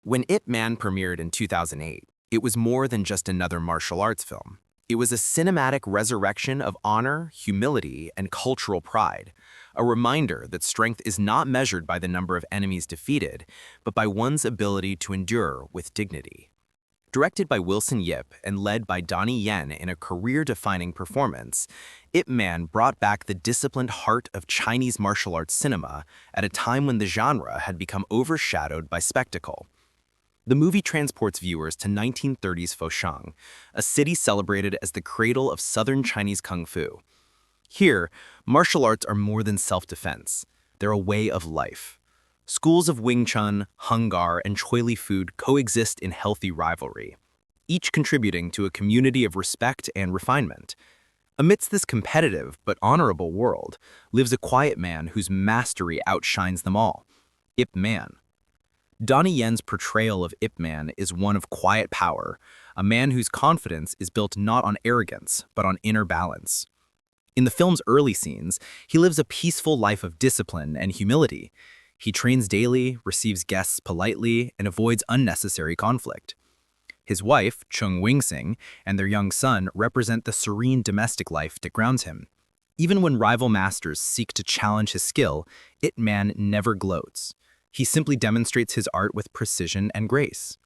When Ip Man premiered in 2008, it was more than just another martial arts film. It was a cinematic resurrection of honor, humility, and cultural pride, a reminder that strength is not measured by the number of enemies defeated, but by one's ability to endure with dignity. Directed by Wilson Yip and led by Donnie Yen in a career-defining performance, Ip Man brought back the disciplined heart of Chinese martial arts cinema at a time when the genre had become overshadowed by spectacle. The movie transports viewers to 1930s Foshan, a city celebrated as the cradle of southern Chinese kung fu. Here, martial arts are more than self-defense. They're a way of life. Schools of Wing Chun, Hung Gar, and Choi Li food coexist in healthy rivalry, each contributing to a community of respect and refinement. Amidst this competitive but honorable world lives a quiet man whose mastery outshines them all, Ip Man. Donnie Yen's portrayal of Ip Man is one of quiet power, a man whose confidence is built not on arrogance, but on inner balance. In the film's early scenes, he lives a peaceful life of discipline and humility. He trains daily, receives guests politely, and avoids unnecessary conflict. His wife, Chung Wing-sing, and their young son represent the serene domestic life that grounds him. Even when rival masters seek to challenge his skill, Ip Man never gloats. He simply demonstrates his art with precision and grace.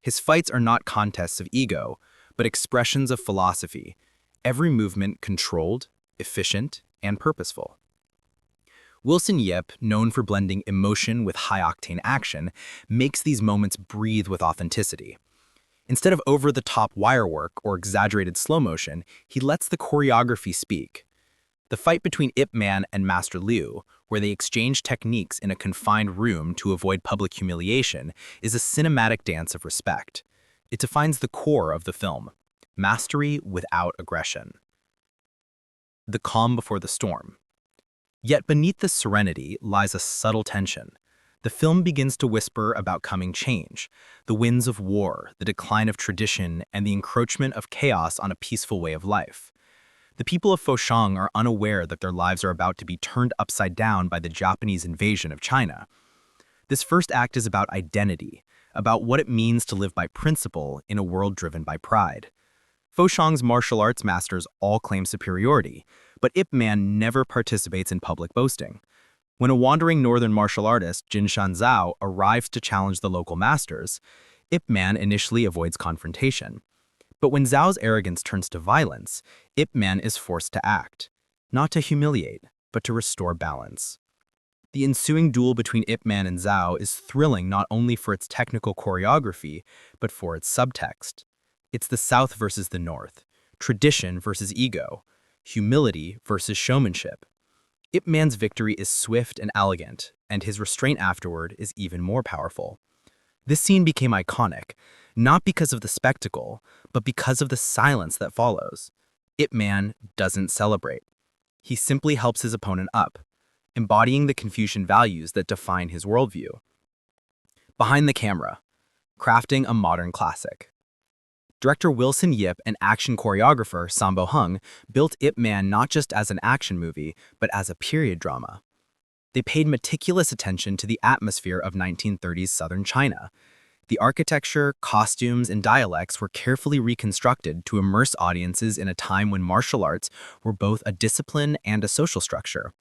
His fights are not contests of ego, but expressions of philosophy, every movement controlled, efficient, and purposeful. Wilson Yip, known for blending emotion with high-octane action, makes these moments breathe with authenticity. Instead of over-the-top wirework or exaggerated slow motion, he lets the choreography speak. The fight between Ip Man and Master Liu, where they exchange techniques in a confined room to avoid public humiliation, is a cinematic dance of respect. It defines the core of the film: mastery without aggression. The calm before the storm. Yet beneath this serenity lies a subtle tension. The film begins to whisper about coming change, the winds of war, the decline of tradition, and the encroachment of chaos on a peaceful way of life. The people of Foshan are unaware that their lives are about to be turned upside down by the Japanese invasion of China. This first act is about identity, about what it means to live by principle in a world driven by pride. Foshan's martial arts masters all claim superiority, but Ip Man never participates in public boasting. When a wandering northern martial artist, Jinshan Zhao, arrives to challenge the local masters, Ip Man initially avoids confrontation. But when Zhao's arrogance turns to violence, Ip Man is forced to act, not to humiliate, but to restore balance. The ensuing duel between Ip Man and Zhao is thrilling not only for its technical choreography, but for its subtext. It's the South versus the North, tradition versus ego, humility versus showmanship. Ip Man's victory is swift and elegant, and his restraint afterward is even more powerful. This scene became iconic, not because of the spectacle, but because of the silence that follows. Ip Man doesn't celebrate. He simply helps his opponent up, embodying the Confucian values that define his worldview. Behind the camera, crafting a modern classic. Director Wilson Yip and action choreographer Sammo Hung built Ip Man not just as an action movie, but as a period drama. They paid meticulous attention to the atmosphere of 1930s southern China. The architecture, costumes, and dialects were carefully reconstructed to immerse audiences in a time when martial arts were both a discipline and a social structure.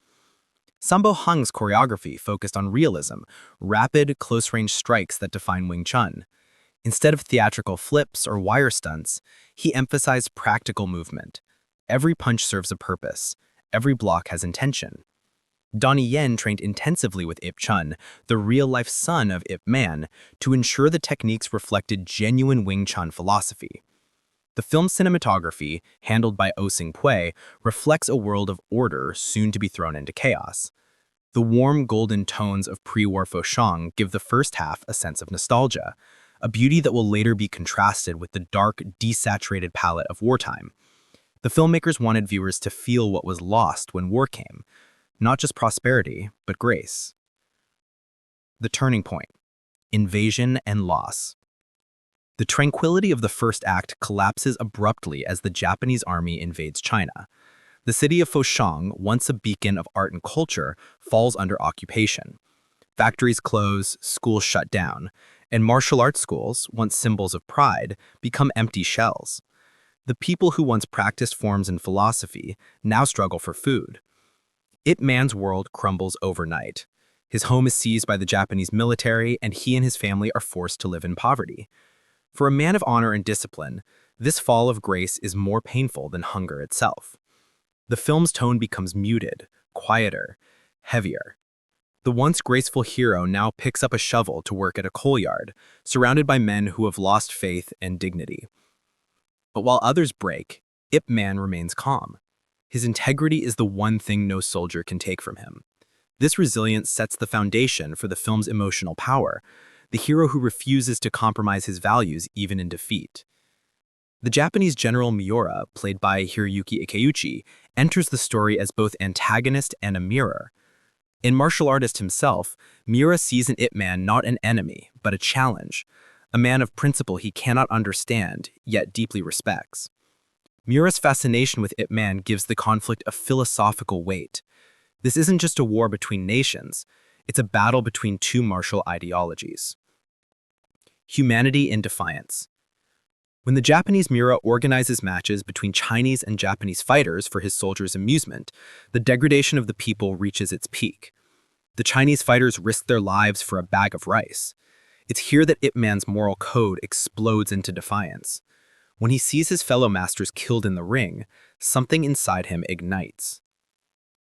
Sammo Hung's choreography focused on realism, rapid, close-range strikes that define Wing Chun. Instead of theatrical flips or wire stunts, he emphasized practical movement. Every punch serves a purpose. Every block has intention. Donnie Yen trained intensively with Ip Chun, the real-life son of Ip Man, to ensure the techniques reflected genuine Wing Chun philosophy. The film's cinematography, handled by Oh Sing-pui, reflects a world of order soon to be thrown into chaos. The warm golden tones of pre-war Foshan give the first half a sense of nostalgia, a beauty that will later be contrasted with the dark, desaturated palette of wartime. The filmmakers wanted viewers to feel what was lost when war came, not just prosperity, but grace. The turning point: invasion and loss. The tranquility of the first act collapses abruptly as the Japanese army invades China. The city of Foshan, once a beacon of art and culture, falls under occupation. Factories close, schools shut down, And martial arts schools, once symbols of pride, become empty shells. The people who once practiced forms and philosophy now struggle for food. Ip Man's world crumbles overnight. His home is seized by the Japanese military, and he and his family are forced to live in poverty. For a man of honor and discipline, this fall of grace is more painful than hunger itself. The film's tone becomes muted, quieter, heavier. The once graceful hero now picks up a shovel to work at a coal yard, surrounded by men who have lost faith and dignity. But while others break, Ip Man remains calm. His integrity is the one thing no soldier can take from him. This resilience sets the foundation for the film's emotional power, the hero who refuses to compromise his values even in defeat. The Japanese General Miura, played by Hiroyuki Ikeuchi, enters the story as both antagonist and a mirror. In Martial Artist himself, Miura sees in Ip Man not an enemy, but a challenge, a man of principle he cannot understand, yet deeply respects. Miura's fascination with Ip Man gives the conflict a philosophical weight. This isn't just a war between nations, it's a battle between two martial ideologies. Humanity in defiance. When the Japanese Miura organizes matches between Chinese and Japanese fighters for his soldiers' amusement, the degradation of the people reaches its peak. The Chinese fighters risk their lives for a bag of rice. It's here that Ip Man's moral code explodes into defiance. When he sees his fellow masters killed in the ring, something inside him ignites.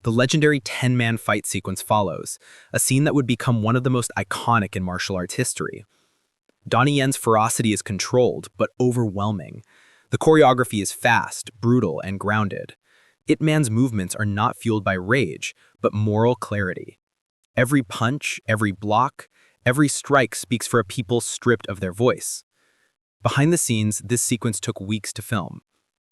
The legendary 10-man fight sequence follows, a scene that would become one of the most iconic in martial arts history. Donnie Yen's ferocity is controlled, but overwhelming. The choreography is fast, brutal, and grounded. Ip Man's movements are not fueled by rage, but moral clarity. Every punch, every block, every strike speaks for a people stripped of their voice. Behind the scenes, this sequence took weeks to film.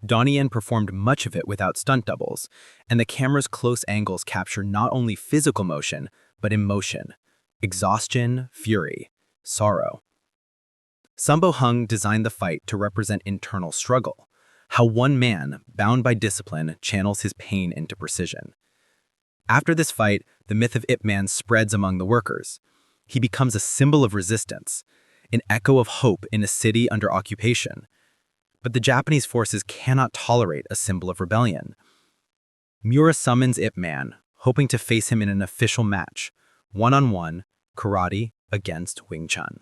Donnie Yen performed much of it without stunt doubles, and the camera's close angles capture not only physical motion, but emotion, exhaustion, fury, sorrow. Sammo Hung designed the fight to represent internal struggle, how one man, bound by discipline, channels his pain into precision. After this fight, the myth of Ip Man spreads among the workers. He becomes a symbol of resistance, an echo of hope in a city under occupation. But the Japanese forces cannot tolerate a symbol of rebellion. Miura summons Ip Man, hoping to face him in an official match, one-on-one, karate against Wing Chun.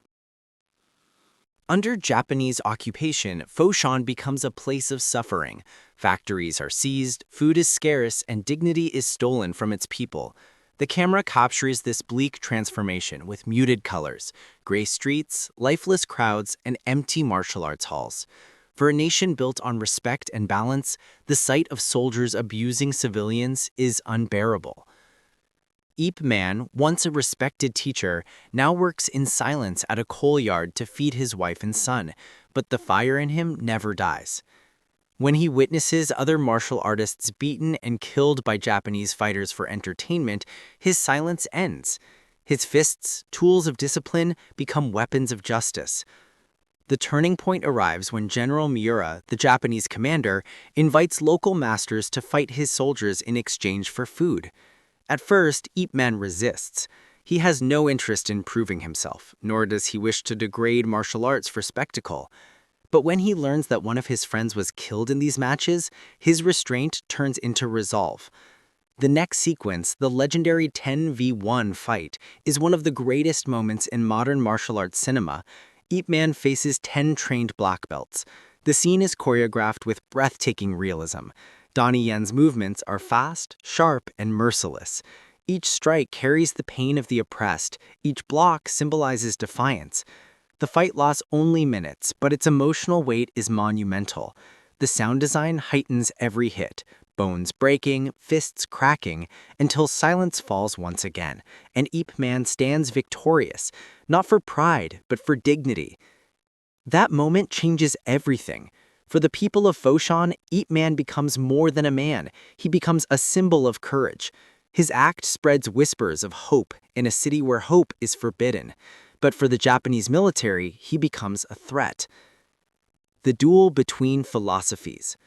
Under Japanese occupation, Foshan becomes a place of suffering. Factories are seized, food is scarce, and dignity is stolen from its people. The camera captures this bleak transformation with muted colors, gray streets, lifeless crowds, and empty martial arts halls. For a nation built on respect and balance, the sight of soldiers abusing civilians is unbearable. Ip Man, once a respected teacher, now works in silence at a coal yard to feed his wife and son, but the fire in him never dies. When he witnesses other martial artists beaten and killed by Japanese fighters for entertainment, his silence ends. His fists, tools of discipline, become weapons of justice. The turning point arrives when General Miura, the Japanese commander, invites local masters to fight his soldiers in exchange for food. At first, Ip Man resists. He has no interest in proving himself, nor does he wish to degrade martial arts for spectacle. But when he learns that one of his friends was killed in these matches, his restraint turns into resolve. The next sequence, the legendary 10v1 fight, is one of the greatest moments in modern martial arts cinema. Ip Man faces 10 trained black belts. The scene is choreographed with breathtaking realism. Donnie Yen's movements are fast, sharp, and merciless. Each strike carries the pain of the oppressed. Each block symbolizes defiance. The fight lasts only minutes, but its emotional weight is monumental. The sound design heightens every hit, bones breaking, fists cracking, until silence falls once again, and Ip Man stands victorious, not for pride, but for dignity. That moment changes everything. For the people of Foshan, Ip Man becomes more than a man. He becomes a symbol of courage. His act spreads whispers of hope in a city where hope is forbidden. But for the Japanese military, he becomes a threat. The duel between philosophies.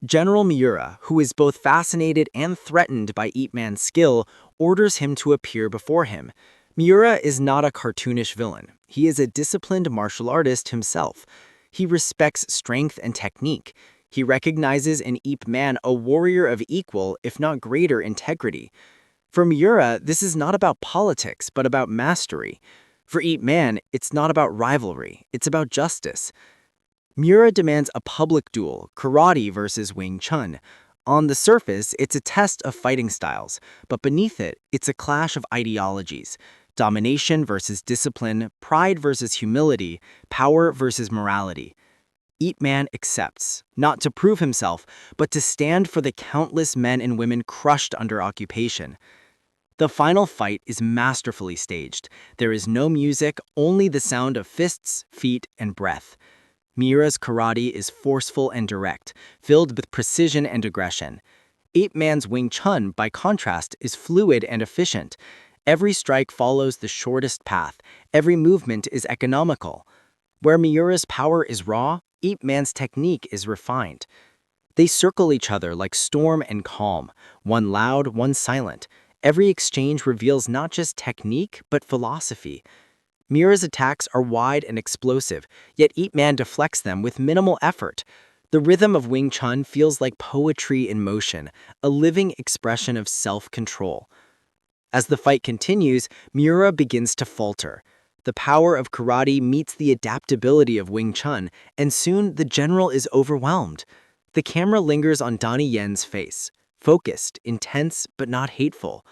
General Miura, who is both fascinated and threatened by Ip Man's skill, orders him to appear before him. Miura is not a cartoonish villain. He is a disciplined martial artist himself. He respects strength and technique. He recognizes in Ip Man a warrior of equal, if not greater, integrity. For Miura, this is not about politics, but about mastery. For Ip Man, it's not about rivalry, it's about justice. Miura demands a public duel, karate versus Wing Chun. On the surface, it's a test of fighting styles, but beneath it, it's a clash of ideologies. Domination versus discipline, pride versus humility, power versus morality. Ip Man accepts, not to prove himself, but to stand for the countless men and women crushed under occupation. The final fight is masterfully staged. There is no music, only the sound of fists, feet, and breath. Miura's karate is forceful and direct, filled with precision and aggression. Ip Man's Wing Chun, by contrast, is fluid and efficient. Every strike follows the shortest path. Every movement is economical. Where Miura's power is raw, Ip Man's technique is refined. They circle each other like storm and calm, one loud, one silent. Every exchange reveals not just technique, but philosophy. Miura's attacks are wide and explosive, yet Ip Man deflects them with minimal effort. The rhythm of Wing Chun feels like poetry in motion, a living expression of self-control. As the fight continues, Miura begins to falter. The power of karate meets the adaptability of Wing Chun, and soon the general is overwhelmed. The camera lingers on Donnie Yen's face, focused, intense, but not hateful.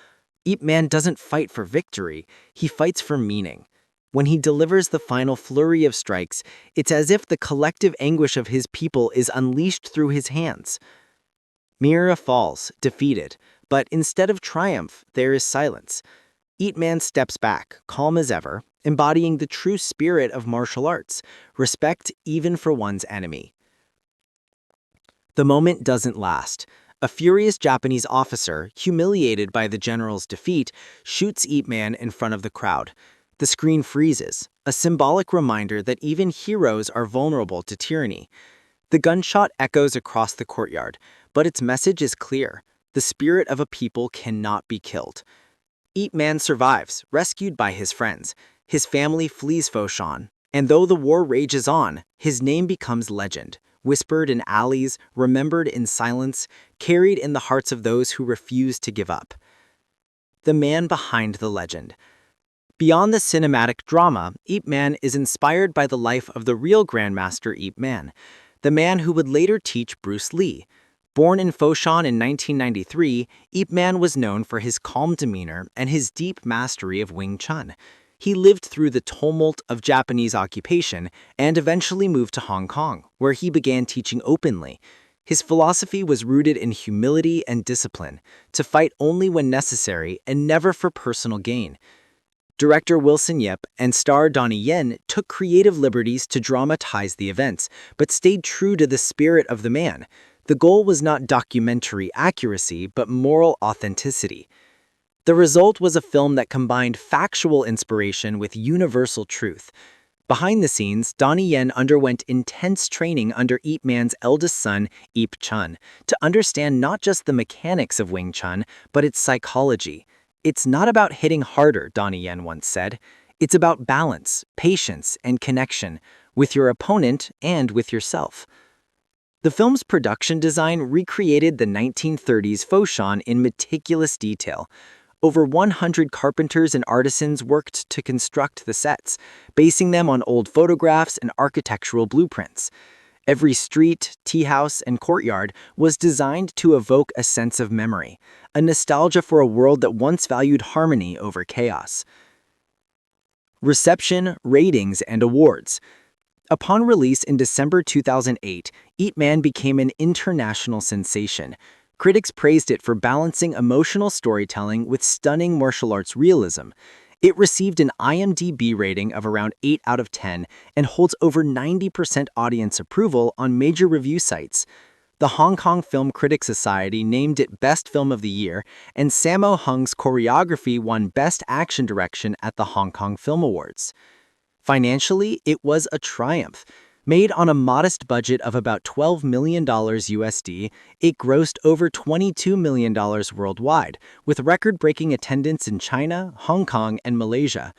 Ip Man doesn't fight for victory, he fights for meaning. When he delivers the final flurry of strikes, it's as if the collective anguish of his people is unleashed through his hands. Miura falls, defeated, but instead of triumph, there is silence. Ip Man steps back, calm as ever, embodying the true spirit of martial arts, respect even for one's enemy. The moment doesn't last. A furious Japanese officer, humiliated by the general's defeat, shoots Ip Man in front of the crowd. The screen freezes, a symbolic reminder that even heroes are vulnerable to tyranny. The gunshot echoes across the courtyard, but its message is clear. The spirit of a people cannot be killed. Ip Man survives, rescued by his friends. His family flees Foshan, and though the war rages on, his name becomes legend, whispered in alleys, remembered in silence, carried in the hearts of those who refuse to give up. The man behind the legend. Beyond the cinematic drama, Ip Man is inspired by the life of the real Grandmaster Ip Man, the man who would later teach Bruce Lee. Born in Foshan in 1993, Ip Man was known for his calm demeanor and his deep mastery of Wing Chun. He lived through the tumult of Japanese occupation and eventually moved to Hong Kong, where he began teaching openly. His philosophy was rooted in humility and discipline, to fight only when necessary and never for personal gain. Director Wilson Yip and star Donnie Yen took creative liberties to dramatize the events, but stayed true to the spirit of the man. The goal was not documentary accuracy, but moral authenticity. The result was a film that combined factual inspiration with universal truth. Behind the scenes, Donnie Yen underwent intense training under Ip Man's eldest son, Ip Chun, to understand not just the mechanics of Wing Chun, but its psychology. It's not about hitting harder, Donnie Yen once said. It's about balance, patience, and connection with your opponent and with yourself. The film's production design recreated the 1930s Foshan in meticulous detail. Over 100 carpenters and artisans worked to construct the sets, basing them on old photographs and architectural blueprints. Every street, tea house, and courtyard was designed to evoke a sense of memory, a nostalgia for a world that once valued harmony over chaos. Reception, ratings, and awards. Upon release in December 2008, Ip Man became an international sensation. Critics praised it for balancing emotional storytelling with stunning martial arts realism. It received an IMDb rating of around 8 out of 10 and holds over 90% audience approval on major review sites. The Hong Kong Film Critics Society named it Best Film of the Year, and Sammo Hung's choreography won Best Action Direction at the Hong Kong Film Awards. Financially, it was a triumph. Made on a modest budget of about $12 million USD, it grossed over $22 million worldwide, with record-breaking attendance in China, Hong Kong, and Malaysia.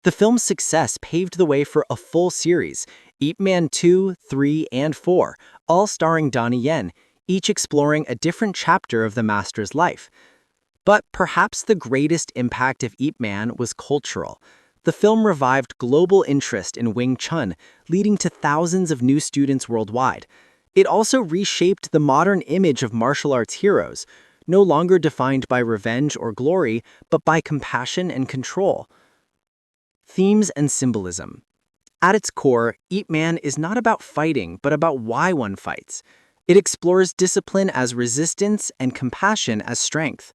The film's success paved the way for a full series, Ip Man 2, 3, and 4, all starring Donnie Yen, each exploring a different chapter of the master's life. But perhaps the greatest impact of Ip Man was cultural. The film revived global interest in Wing Chun, leading to thousands of new students worldwide. It also reshaped the modern image of martial arts heroes, no longer defined by revenge or glory, but by compassion and control. Themes and symbolism. At its core, Ip Man is not about fighting, but about why one fights. It explores discipline as resistance and compassion as strength.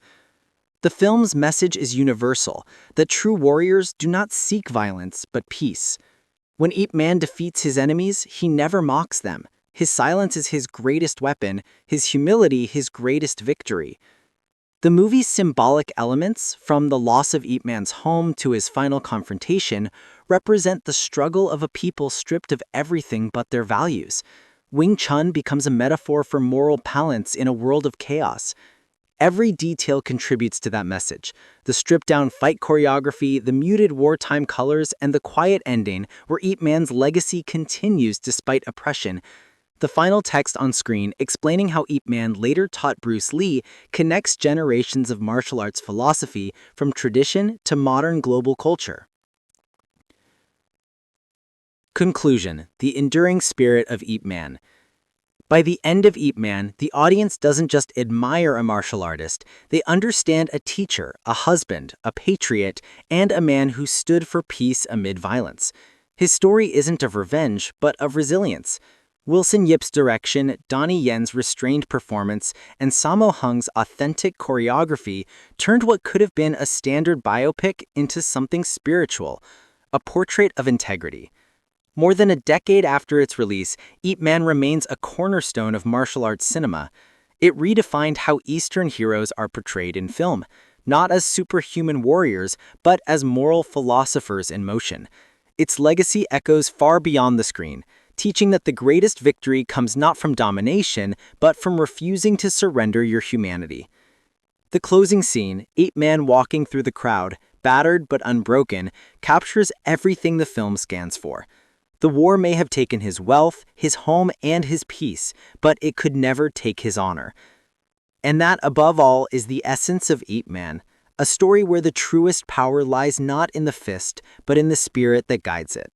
The film's message is universal, that true warriors do not seek violence, but peace. When Ip Man defeats his enemies, he never mocks them. His silence is his greatest weapon, his humility his greatest victory. The movie's symbolic elements, from the loss of Ip Man's home to his final confrontation, represent the struggle of a people stripped of everything but their values. Wing Chun becomes a metaphor for moral balance in a world of chaos. Every detail contributes to that message. The stripped-down fight choreography, the muted wartime colors, and the quiet ending where Ip Man's legacy continues despite oppression. The final text on screen explaining how Ip Man later taught Bruce Lee connects generations of martial arts philosophy from tradition to modern global culture. Conclusion: the enduring spirit of Ip Man. By the end of Ip Man, the audience doesn't just admire a martial artist, they understand a teacher, a husband, a patriot, and a man who stood for peace amid violence. His story isn't of revenge, but of resilience. Wilson Yip's direction, Donnie Yen's restrained performance, and Sammo Hung's authentic choreography turned what could have been a standard biopic into something spiritual, a portrait of integrity. More than a decade after its release, Ip Man remains a cornerstone of martial arts cinema. It redefined how Eastern heroes are portrayed in film, not as superhuman warriors, but as moral philosophers in motion. Its legacy echoes far beyond the screen, teaching that the greatest victory comes not from domination, but from refusing to surrender your humanity. The closing scene, Ip Man walking through the crowd, battered but unbroken, captures everything the film stands for. The war may have taken his wealth, his home, and his peace, but it could never take his honor. And that, above all, is the essence of Ip Man, a story where the truest power lies not in the fist, but in the spirit that guides it.